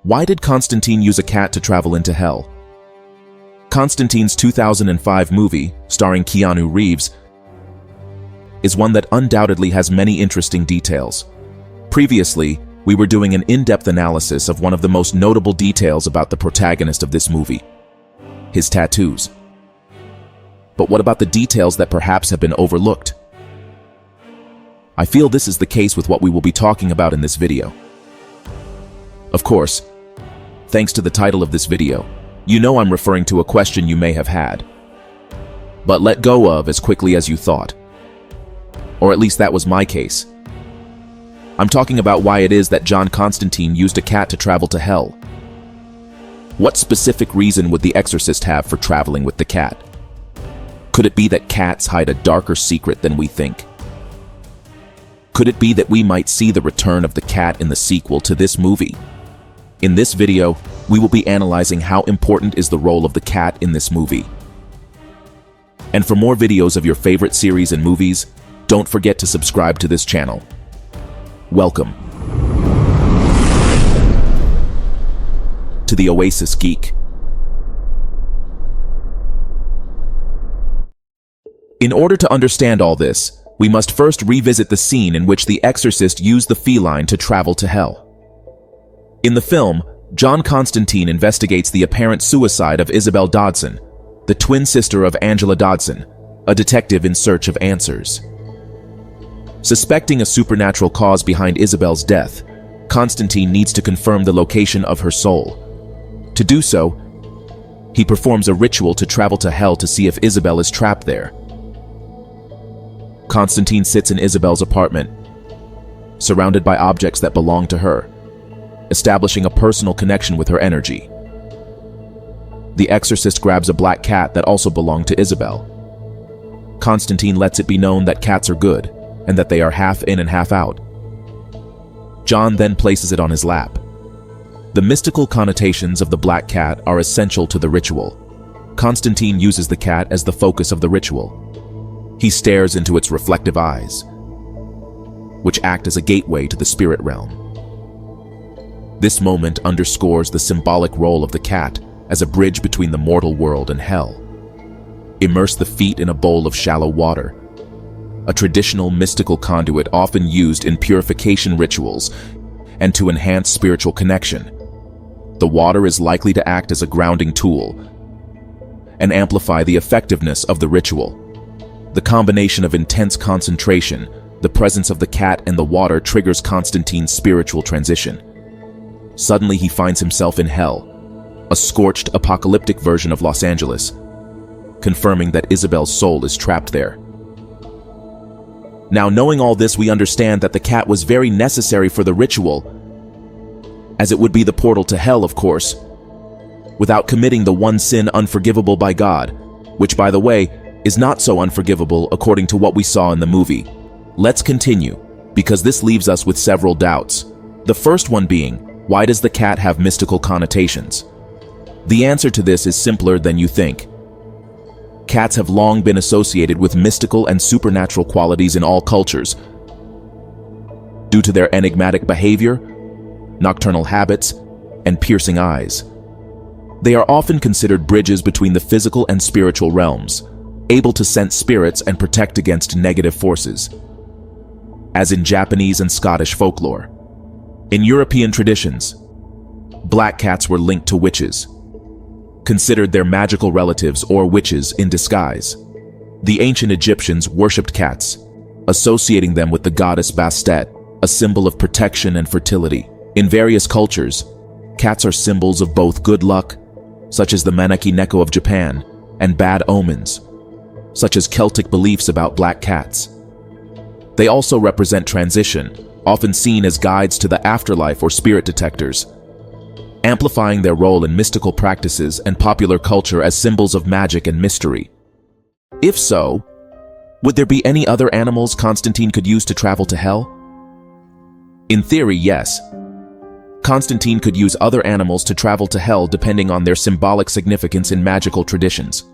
Why did Constantine use a cat to travel into hell? Constantine's 2005 movie, starring Keanu Reeves, is one that undoubtedly has many interesting details. Previously, we were doing an in-depth analysis of one of the most notable details about the protagonist of this movie: his tattoos. But what about the details that perhaps have been overlooked? I feel this is the case with what we will be talking about in this video. Of course, thanks to the title of this video, you know I'm referring to a question you may have had, but let go of as quickly as you thought. Or at least that was my case. I'm talking about why it is that John Constantine used a cat to travel to hell. What specific reason would the Exorcist have for traveling with the cat? Could it be that cats hide a darker secret than we think? Could it be that we might see the return of the cat in the sequel to this movie? In this video, we will be analyzing how important is the role of the cat in this movie. And for more videos of your favorite series and movies, don't forget to subscribe to this channel. Welcome to the Oasis Geek. In order to understand all this, we must first revisit the scene in which the Exorcist used the feline to travel to hell. In the film, John Constantine investigates the apparent suicide of Isabel Dodson, the twin sister of Angela Dodson, a detective in search of answers. Suspecting a supernatural cause behind Isabel's death, Constantine needs to confirm the location of her soul. To do so, he performs a ritual to travel to hell to see if Isabel is trapped there. Constantine sits in Isabel's apartment, surrounded by objects that belong to her, establishing a personal connection with her energy. The Exorcist grabs a black cat that also belonged to Isabel. Constantine lets it be known that cats are good, and that they are half in and half out. John then places it on his lap. The mystical connotations of the black cat are essential to the ritual. Constantine uses the cat as the focus of the ritual. He stares into its reflective eyes, which act as a gateway to the spirit realm. This moment underscores the symbolic role of the cat as a bridge between the mortal world and hell. Immerse the feet in a bowl of shallow water, a traditional mystical conduit often used in purification rituals and to enhance spiritual connection. The water is likely to act as a grounding tool and amplify the effectiveness of the ritual. The combination of intense concentration, the presence of the cat, and the water triggers Constantine's spiritual transition. Suddenly he finds himself in hell, a scorched, apocalyptic version of Los Angeles, confirming that Isabel's soul is trapped there. Now, knowing all this, we understand that the cat was very necessary for the ritual, as it would be the portal to hell, of course, without committing the one sin unforgivable by God, which, by the way, is not so unforgivable according to what we saw in the movie. Let's continue, because this leaves us with several doubts. The first one being, why does the cat have mystical connotations? The answer to this is simpler than you think. Cats have long been associated with mystical and supernatural qualities in all cultures. Due to their enigmatic behavior, nocturnal habits, and piercing eyes. They are often considered bridges between the physical and spiritual realms, able to sense spirits and protect against negative forces, as in Japanese and Scottish folklore. In European traditions, black cats were linked to witches, considered their magical relatives or witches in disguise. The ancient Egyptians worshipped cats, associating them with the goddess Bastet, a symbol of protection and fertility. In various cultures, cats are symbols of both good luck, such as the Maneki Neko of Japan, and bad omens, such as Celtic beliefs about black cats. They also represent transition, often seen as guides to the afterlife or spirit detectors, amplifying their role in mystical practices and popular culture as symbols of magic and mystery. If so, would there be any other animals Constantine could use to travel to hell? In theory, yes. Constantine could use other animals to travel to hell depending on their symbolic significance in magical traditions.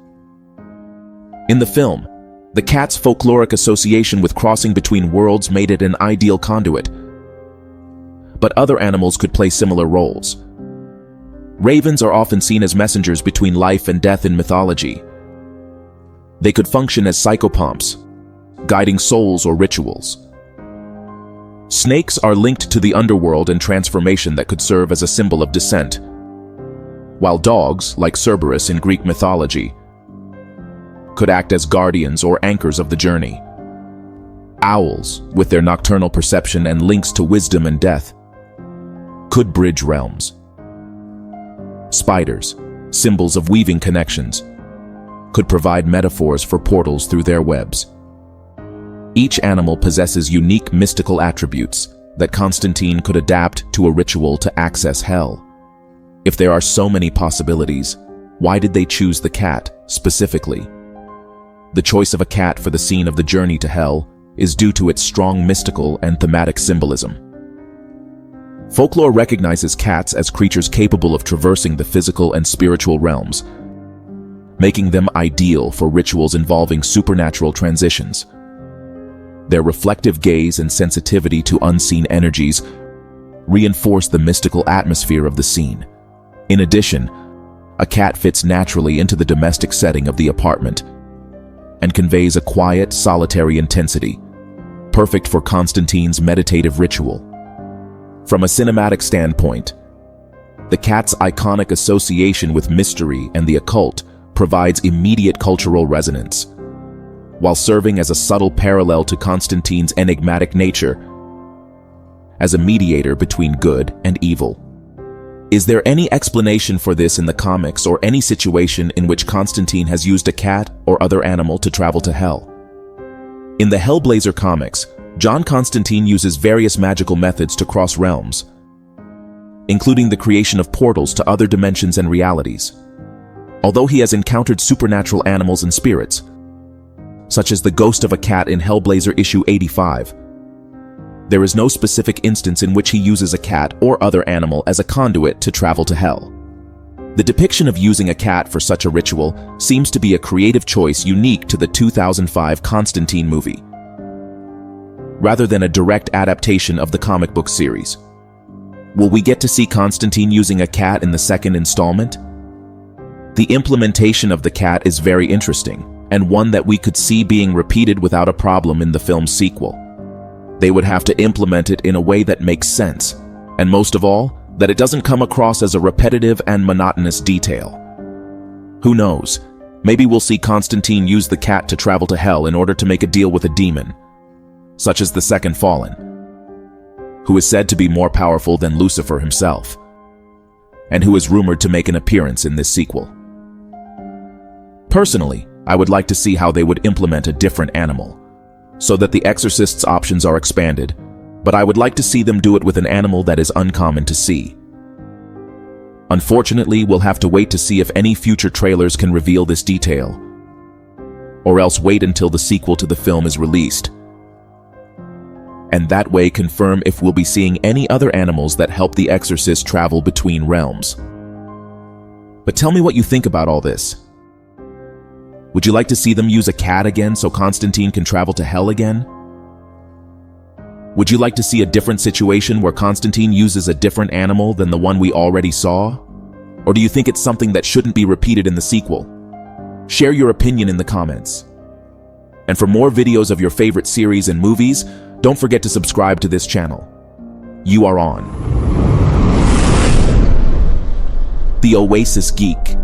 In the film, the cat's folkloric association with crossing between worlds made it an ideal conduit. But other animals could play similar roles. Ravens are often seen as messengers between life and death in mythology. They could function as psychopomps, guiding souls or rituals. Snakes are linked to the underworld and transformation that could serve as a symbol of descent, while dogs, like Cerberus in Greek mythology, could act as guardians or anchors of the journey. Owls, with their nocturnal perception and links to wisdom and death, could bridge realms. Spiders, symbols of weaving connections, could provide metaphors for portals through their webs. Each animal possesses unique mystical attributes that Constantine could adapt to a ritual to access hell. If there are so many possibilities, why did they choose the cat specifically? The choice of a cat for the scene of the journey to hell is due to its strong mystical and thematic symbolism. Folklore recognizes cats as creatures capable of traversing the physical and spiritual realms, making them ideal for rituals involving supernatural transitions. Their reflective gaze and sensitivity to unseen energies reinforce the mystical atmosphere of the scene. In addition, a cat fits naturally into the domestic setting of the apartment and conveys a quiet, solitary intensity, perfect for Constantine's meditative ritual. From a cinematic standpoint, the cat's iconic association with mystery and the occult provides immediate cultural resonance, while serving as a subtle parallel to Constantine's enigmatic nature as a mediator between good and evil. Is there any explanation for this in the comics or any situation in which Constantine has used a cat or other animal to travel to hell? In the Hellblazer comics, John Constantine uses various magical methods to cross realms, including the creation of portals to other dimensions and realities. Although he has encountered supernatural animals and spirits, such as the ghost of a cat in Hellblazer issue 85, there is no specific instance in which he uses a cat or other animal as a conduit to travel to hell. The depiction of using a cat for such a ritual seems to be a creative choice unique to the 2005 Constantine movie, rather than a direct adaptation of the comic book series. Will we get to see Constantine using a cat in the second installment? The implementation of the cat is very interesting, and one that we could see being repeated without a problem in the film's sequel. They would have to implement it in a way that makes sense, and most of all, that it doesn't come across as a repetitive and monotonous detail. Who knows? Maybe we'll see Constantine use the cat to travel to hell in order to make a deal with a demon, such as the Second Fallen, who is said to be more powerful than Lucifer himself, and who is rumored to make an appearance in this sequel. Personally, I would like to see how they would implement a different animal, so that the Exorcist's options are expanded, but I would like to see them do it with an animal that is uncommon to see. Unfortunately, we'll have to wait to see if any future trailers can reveal this detail, or else wait until the sequel to the film is released, and that way confirm if we'll be seeing any other animals that help the Exorcist travel between realms. But tell me what you think about all this. Would you like to see them use a cat again so Constantine can travel to hell again? Would you like to see a different situation where Constantine uses a different animal than the one we already saw? Or do you think it's something that shouldn't be repeated in the sequel? Share your opinion in the comments. And for more videos of your favorite series and movies, don't forget to subscribe to this channel. You are on The Oasis Geek.